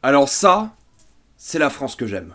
Alors ça, c'est la France que j'aime.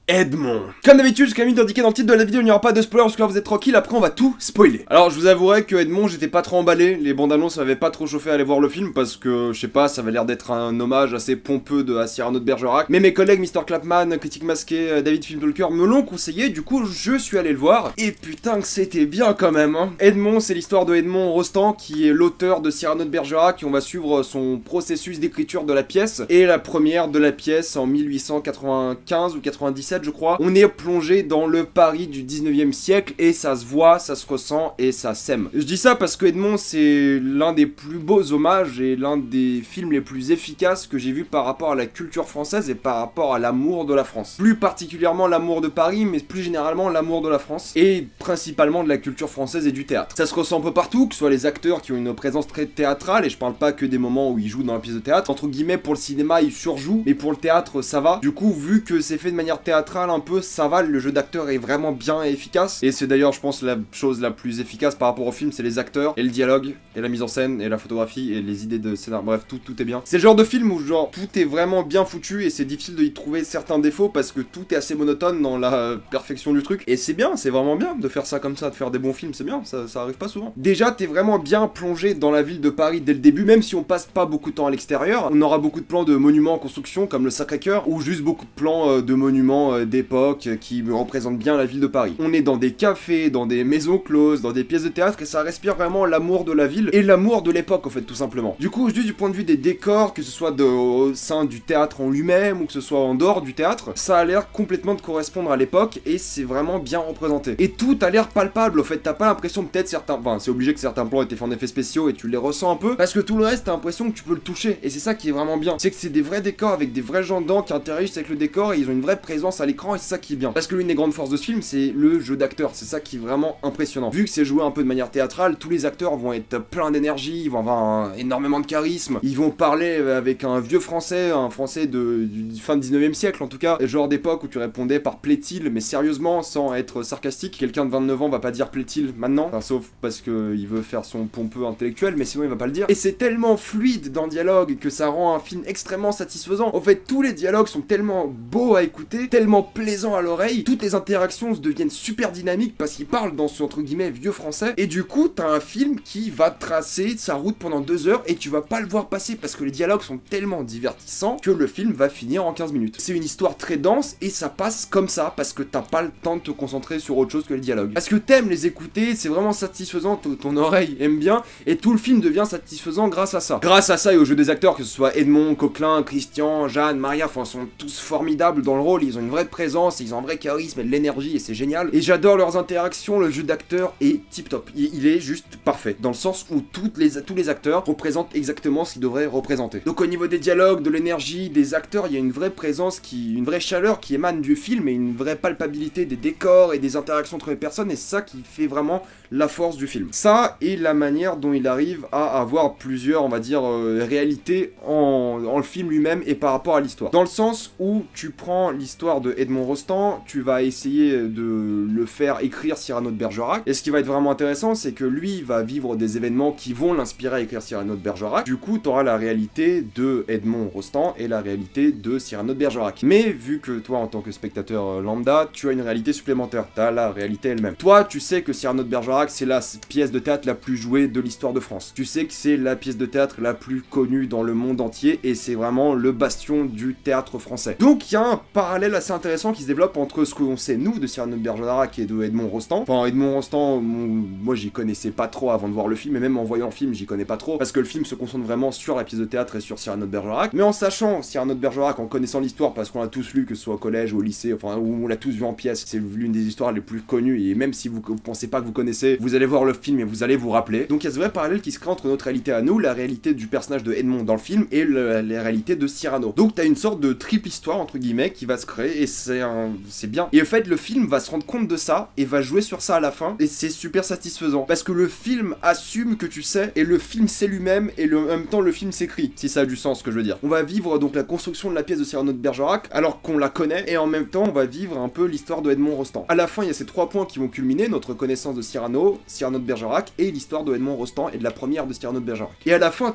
Edmond. Comme d'habitude, j'ai quand même indiqué dans le titre de la vidéo, il n'y aura pas de spoiler parce que là vous êtes tranquille, après on va tout spoiler. Alors je vous avouerai que Edmond, j'étais pas trop emballé, les bandes annonces m'avaient pas trop chauffé à aller voir le film parce que, je sais pas, ça avait l'air d'être un hommage assez pompeux à Cyrano de Bergerac. Mais mes collègues Mr. Clapman, Critique Masqué, David Filmtalker me l'ont conseillé, du coup je suis allé le voir. Et putain que c'était bien quand même, hein. Edmond, c'est l'histoire de Edmond Rostand qui est l'auteur de Cyrano de Bergerac et on va suivre son processus d'écriture de la pièce. Et la première de la pièce en 1895 ou 97 je crois, on est plongé dans le Paris du 19e siècle et ça se voit, ça se ressent et ça sème. Je dis ça parce que Edmond c'est l'un des plus beaux hommages et l'un des films les plus efficaces que j'ai vu par rapport à la culture française et par rapport à l'amour de la France. Plus particulièrement l'amour de Paris, mais plus généralement l'amour de la France et principalement de la culture française et du théâtre. Ça se ressent un peu partout, que ce soit les acteurs qui ont une présence très théâtrale, et je parle pas que des moments où ils jouent dans la pièce de théâtre, entre guillemets pour le cinéma ils surjouent, mais pour le théâtre ça va. Du coup vu que c'est fait de manière théâtrale un peu, ça va, le jeu d'acteur est vraiment bien et efficace, et c'est d'ailleurs je pense la chose la plus efficace par rapport au film, c'est les acteurs, et le dialogue, et la mise en scène, et la photographie, et les idées de scénario, bref, tout est bien. C'est le genre de film où genre tout est vraiment bien foutu, et c'est difficile de y trouver certains défauts, parce que tout est assez monotone dans la perfection du truc, et c'est bien, c'est vraiment bien de faire ça comme ça, de faire des bons films, c'est bien, ça arrive pas souvent. Déjà, t'es vraiment bien plongé dans la ville de Paris dès le début, même si on passe pas beaucoup de temps à l'extérieur, on aura beaucoup de plans de monuments en construction, comme le Sacré-Cœur, ou juste beaucoup de plans de monuments d'époque, qui représentent bien la ville de Paris. On est dans des cafés, dans des maisons closes, dans des pièces de théâtre, et ça respire vraiment l'amour de la ville, et l'amour de l'époque, en fait, tout simplement. Du coup, juste du point de vue des décors, que ce soit au sein du théâtre en lui-même, ou que ce soit en dehors du théâtre, ça a l'air complètement de correspondre à l'époque, et c'est vraiment bien représenté. Et tout a l'air palpable, au fait, t'as pas l'impression peut-être certains... Enfin, c'est obligé que certains plans aient été faits en effets spéciaux, et tu les ressens un peu, parce que tout le reste, t'as l'impression que tu peux le toucher, et c'est ça qui est vraiment bien. C'est que c'est des vrais décors avec des vrais gens dedans qui interagissent avec le décor, et ils ont une vraie présence à l'écran, et c'est ça qui est bien. Parce que l'une des grandes forces de ce film, c'est le jeu d'acteur, c'est ça qui est vraiment impressionnant. Vu que c'est joué un peu de manière théâtrale, tous les acteurs vont être pleins d'énergie, ils vont avoir énormément de charisme, ils vont parler avec un vieux français, un français du fin du 19e siècle en tout cas, genre d'époque où tu répondais par plaît-il, mais sérieusement, sans être sarcastique. Quelqu'un de 29 ans va pas dire plaît-il maintenant, enfin, sauf parce qu'il veut faire son pompeux intellectuel, mais sinon il va pas le dire. Et c'est tellement fluide dans le dialogue que ça rend un film extrêmement satisfaisant. En fait, tous les dialogues sont tellement beaux à écouter, tellement plaisants à l'oreille, toutes les interactions deviennent super dynamiques parce qu'il parle dans ce entre guillemets vieux français, et du coup t'as un film qui va tracer sa route pendant 2 heures et tu vas pas le voir passer parce que les dialogues sont tellement divertissants que le film va finir en 15 minutes. C'est une histoire très dense et ça passe comme ça parce que t'as pas le temps de te concentrer sur autre chose que les dialogues. Parce que t'aimes les écouter, c'est vraiment satisfaisant, ton oreille aime bien, et tout le film devient satisfaisant grâce à ça. Grâce à ça et au jeu des acteurs, que ce soit Edmond, Coquelin, Christian, Jeanne, Maria, enfin sont tous formidables dans le rôle, ils ont une vraie présence, ils ont un vrai charisme et de l'énergie et c'est génial. Et j'adore leurs interactions, le jeu d'acteur est tip top. Il est juste parfait, dans le sens où tous les acteurs représentent exactement ce qu'ils devraient représenter. Donc au niveau des dialogues, de l'énergie, des acteurs, il y a une vraie présence, une vraie chaleur qui émane du film et une vraie palpabilité des décors et des interactions entre les personnes, et c'est ça qui fait vraiment la force du film. Ça et la manière dont il arrive à avoir plusieurs, on va dire, réalités en le film lui-même et par rapport à l'histoire. Dans le sens où tu prends l'histoire de Edmond Rostand, tu vas essayer de le faire écrire Cyrano de Bergerac, et ce qui va être vraiment intéressant, c'est que lui va vivre des événements qui vont l'inspirer à écrire Cyrano de Bergerac. Du coup, t'auras la réalité de Edmond Rostand et la réalité de Cyrano de Bergerac. Mais vu que toi, en tant que spectateur lambda, tu as une réalité supplémentaire, t'as la réalité elle-même. Toi, tu sais que Cyrano de Bergerac, c'est la pièce de théâtre la plus jouée de l'histoire de France. Tu sais que c'est la pièce de théâtre la plus connue dans le monde entier, et c'est vraiment le bastion du théâtre français. Donc, il y a un parallèle assez intéressant qui se développe entre ce qu'on sait, nous, de Cyrano de Bergerac et de Edmond Rostand. Enfin, Edmond Rostand, moi, j'y connaissais pas trop avant de voir le film, et même en voyant le film, j'y connais pas trop, parce que le film se concentre vraiment sur la pièce de théâtre et sur Cyrano de Bergerac. Mais en sachant Cyrano de Bergerac, en connaissant l'histoire, parce qu'on l'a tous lu, que ce soit au collège ou au lycée, enfin, où on l'a tous vu en pièce, c'est l'une des histoires les plus connues, et même si vous pensez pas que vous connaissez, vous allez voir le film et vous allez vous rappeler. Donc il y a ce vrai parallèle qui se crée entre notre réalité à nous, la réalité du personnage de Edmond dans le film, et la réalité de Cyrano. Donc t'as une sorte de triple histoire, entre guillemets, qui va se créer, et c'est bien. Et en fait, le film va se rendre compte de ça et va jouer sur ça à la fin, et c'est super satisfaisant parce que le film assume que tu sais, et le film sait lui-même, et en même temps le film s'écrit, si ça a du sens ce que je veux dire. On va vivre donc la construction de la pièce de Cyrano de Bergerac alors qu'on la connaît, et en même temps on va vivre un peu l'histoire de Edmond Rostand. À la fin, il y a ces 3 points qui vont culminer: notre connaissance de Cyrano de Bergerac, et l'histoire de Edmond Rostand et de la première de Cyrano de Bergerac. Et à la fin,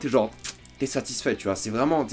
t'es satisfait, tu vois, c'est vraiment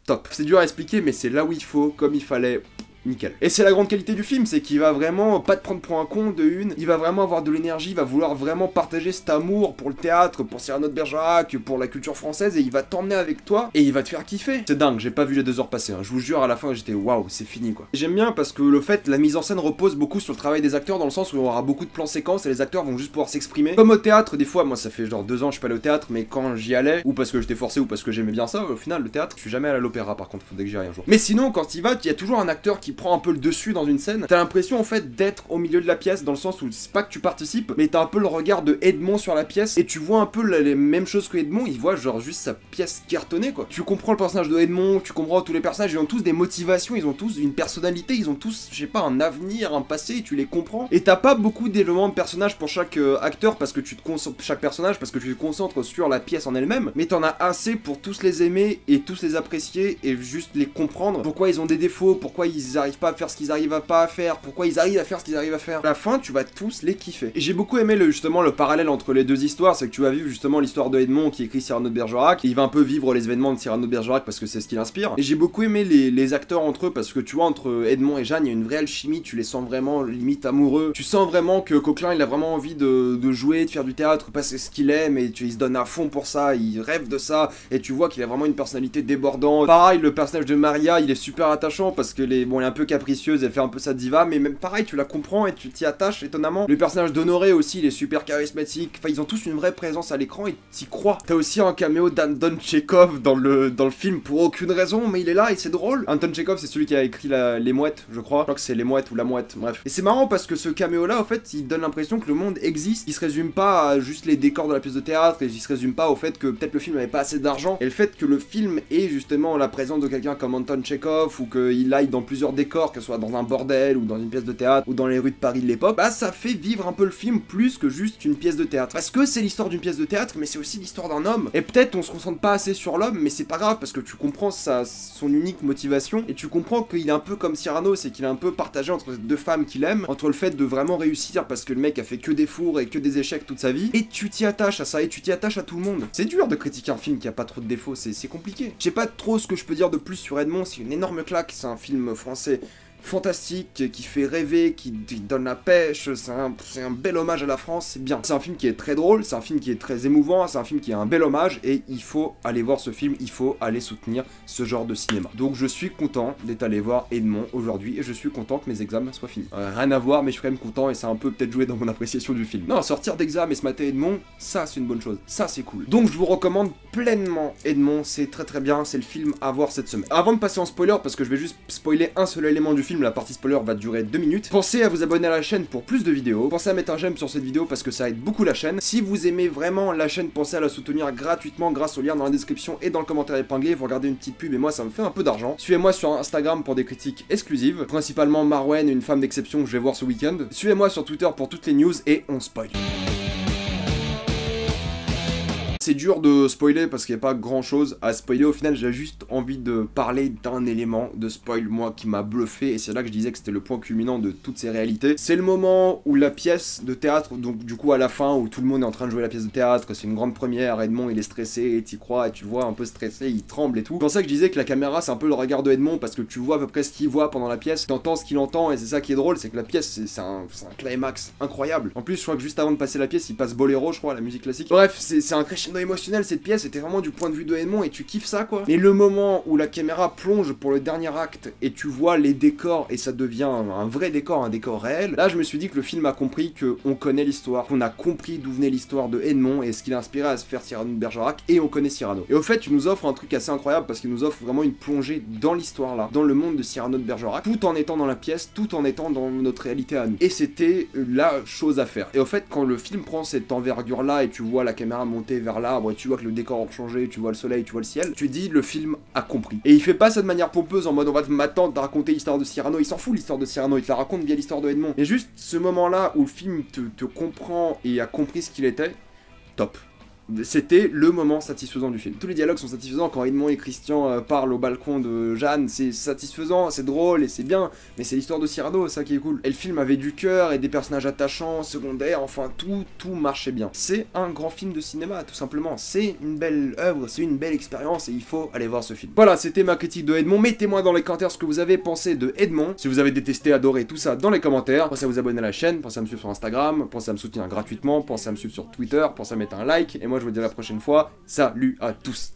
top. C'est dur à expliquer, mais c'est là où il faut, comme il fallait. Nickel. Et c'est la grande qualité du film, c'est qu'il va vraiment pas te prendre pour un con de une, il va vraiment avoir de l'énergie, il va vouloir vraiment partager cet amour pour le théâtre, pour Cyrano de Bergerac, pour la culture française, et il va t'emmener avec toi, et il va te faire kiffer. C'est dingue, j'ai pas vu les 2 heures passer, hein. Je vous jure, à la fin j'étais waouh, c'est fini quoi. J'aime bien parce que le fait, la mise en scène repose beaucoup sur le travail des acteurs, dans le sens où il y aura beaucoup de plans séquences et les acteurs vont juste pouvoir s'exprimer. Comme au théâtre, des fois, moi ça fait genre 2 ans je suis pas allé au théâtre, mais quand j'y allais, ou parce que j'étais forcé ou parce que j'aimais bien ça, au final le théâtre, je suis jamais allé à l'opéra par contre, faudrait que j'y aille un jour. Mais sinon, quand il y a toujours un acteur qui prend un peu le dessus dans une scène, t'as l'impression en fait d'être au milieu de la pièce, dans le sens où c'est pas que tu participes, mais t'as un peu le regard de Edmond sur la pièce, et tu vois un peu les mêmes choses que Edmond, il voit genre juste sa pièce cartonnée quoi. Tu comprends le personnage de Edmond, tu comprends tous les personnages, ils ont tous des motivations, ils ont tous une personnalité, ils ont tous, je sais pas, un avenir, un passé, tu les comprends. Et t'as pas beaucoup d'éléments de personnages pour chaque acteur, parce que tu te concentres, chaque personnage, parce que tu te concentres sur la pièce en elle-même, mais t'en as assez pour tous les aimer et tous les apprécier et juste les comprendre. Pourquoi ils ont des défauts, pourquoi ils arrivent pas à faire ce qu'ils arrivent pas à faire, pourquoi ils arrivent à faire ce qu'ils arrivent à faire. À la fin, tu vas tous les kiffer. Et j'ai beaucoup aimé justement le parallèle entre les 2 histoires, c'est que tu vas vivre justement l'histoire de Edmond qui écrit Cyrano de Bergerac, et il va un peu vivre les événements de Cyrano de Bergerac parce que c'est ce qui l'inspire. Et j'ai beaucoup aimé les acteurs entre eux, parce que tu vois, entre Edmond et Jeanne, il y a une vraie alchimie, tu les sens vraiment limite amoureux. Tu sens vraiment que Coquelin, il a vraiment envie de jouer, de faire du théâtre, parce que c'est ce qu'il aime, et il se donne à fond pour ça, il rêve de ça, et tu vois qu'il a vraiment une personnalité débordante. Pareil, le personnage de Maria, il est super attachant parce que bon, elle est un peu capricieuse, elle fait un peu sa diva, mais même pareil, tu la comprends et tu t'y attaches étonnamment. Le personnage d'Honoré aussi, il est super charismatique. Enfin, ils ont tous une vraie présence à l'écran et t'y crois. T'as aussi un caméo d'Anton Tchekhov dans le film pour aucune raison, mais il est là et c'est drôle. Anton Tchekhov, c'est celui qui a écrit Les Mouettes, je crois. Je crois que c'est Les Mouettes ou La Mouette, bref. Et c'est marrant parce que ce caméo-là, en fait, il donne l'impression que le monde existe. Il se résume pas à juste les décors de la pièce de théâtre, et il se résume pas au fait que peut-être le film n'avait pas assez d'argent, et le fait que le film ait justement la présence de quelqu'un comme Anton Tchekhov, ou qu'il aille dans plusieurs décors, que ce soit dans un bordel ou dans une pièce de théâtre ou dans les rues de Paris de l'époque, bah ça fait vivre un peu le film plus que juste une pièce de théâtre. Parce que c'est l'histoire d'une pièce de théâtre, mais c'est aussi l'histoire d'un homme. Et peut-être on se concentre pas assez sur l'homme, mais c'est pas grave parce que tu comprends son unique motivation, et tu comprends qu'il est un peu comme Cyrano, c'est qu'il est un peu partagé entre ces 2 femmes qu'il aime, entre le fait de vraiment réussir parce que le mec a fait que des fours et que des échecs toute sa vie, et tu t'y attaches à ça, et tu t'y attaches à tout le monde. C'est dur de critiquer un film qui a pas trop de défauts, c'est compliqué. Je sais pas trop ce que je peux dire de plus sur Edmond, c'est une énorme claque, c'est un film français fantastique, qui fait rêver, qui donne la pêche, c'est un bel hommage à la France, c'est bien. C'est un film qui est très drôle, c'est un film qui est très émouvant, c'est un film qui est un bel hommage, et il faut aller voir ce film, il faut aller soutenir ce genre de cinéma. Donc je suis content d'être allé voir Edmond aujourd'hui, et je suis content que mes examens soient finis. Rien à voir, mais je suis quand même content, et ça a un peu peut-être joué dans mon appréciation du film. Non, sortir d'examen et se mater Edmond, ça c'est une bonne chose, ça c'est cool. Donc je vous recommande pleinement Edmond, c'est très bien, c'est le film à voir cette semaine. Avant de passer en spoiler, parce que je vais juste spoiler un seul élément du film, la partie spoiler va durer 2 minutes. Pensez à vous abonner à la chaîne pour plus de vidéos. Pensez à mettre un j'aime sur cette vidéo parce que ça aide beaucoup la chaîne. Si vous aimez vraiment la chaîne, pensez à la soutenir gratuitement grâce au lien dans la description et dans le commentaire épinglé. Vous regardez une petite pub et moi ça me fait un peu d'argent. Suivez-moi sur Instagram pour des critiques exclusives, principalement Marwen, une femme d'exception que je vais voir ce week-end. Suivez-moi sur Twitter pour toutes les news et on spoil. C'est dur de spoiler parce qu'il n'y a pas grand chose à spoiler. Au final, j'ai juste envie de parler d'un élément de spoil, moi, qui m'a bluffé. Et c'est là que je disais que c'était le point culminant de toutes ces réalités. C'est le moment où la pièce de théâtre, donc du coup à la fin, où tout le monde est en train de jouer la pièce de théâtre, c'est une grande première, Edmond il est stressé, et t'y crois, et tu vois un peu stressé, il tremble et tout. C'est pour ça que je disais que la caméra c'est un peu le regard de Edmond, parce que tu vois à peu près ce qu'il voit pendant la pièce, t'entends ce qu'il entend, et c'est ça qui est drôle, c'est que la pièce c'est un climax incroyable. En plus, je crois que juste avant de passer la pièce, il passe Boléro, je crois, la musique classique. Bref, c'est un crescendo émotionnel, cette pièce était vraiment du point de vue de Edmond, et tu kiffes ça quoi. Mais le moment où la caméra plonge pour le dernier acte, et tu vois les décors, et ça devient un vrai décor, un décor réel, là je me suis dit que le film a compris qu'on connaît l'histoire, qu'on a compris d'où venait l'histoire de Edmond, et ce qui l'a inspiré à se faire Cyrano de Bergerac, et on connaît Cyrano. Et au fait, tu nous offres un truc assez incroyable, parce qu'il nous offre vraiment une plongée dans l'histoire là, dans le monde de Cyrano de Bergerac, tout en étant dans la pièce, tout en étant dans notre réalité à nous. Et c'était la chose à faire. Et au fait, quand le film prend cette envergure là, et tu vois la caméra monter vers l'arbre, tu vois que le décor a changé, tu vois le soleil, tu vois le ciel, tu dis le film a compris. Et il fait pas ça de manière pompeuse en mode on va m'attendre de raconter l'histoire de Cyrano, il s'en fout l'histoire de Cyrano, il te la raconte via l'histoire de Edmond. Et juste ce moment-là où le film te comprend et a compris ce qu'il était, top. C'était le moment satisfaisant du film. Tous les dialogues sont satisfaisants quand Edmond et Christian parlent au balcon de Jeanne, c'est satisfaisant, c'est drôle et c'est bien, mais c'est l'histoire de Cyrano, ça qui est cool. Et le film avait du cœur et des personnages attachants, secondaires, enfin tout marchait bien. C'est un grand film de cinéma, tout simplement. C'est une belle œuvre, c'est une belle expérience et il faut aller voir ce film. Voilà, c'était ma critique de Edmond. Mettez-moi dans les commentaires ce que vous avez pensé de Edmond. Si vous avez détesté, adoré, tout ça dans les commentaires. Pensez à vous abonner à la chaîne, pensez à me suivre sur Instagram, pensez à me soutenir gratuitement, pensez à me suivre sur Twitter, pensez à mettre un like et moi je vous dis à la prochaine fois, salut à tous.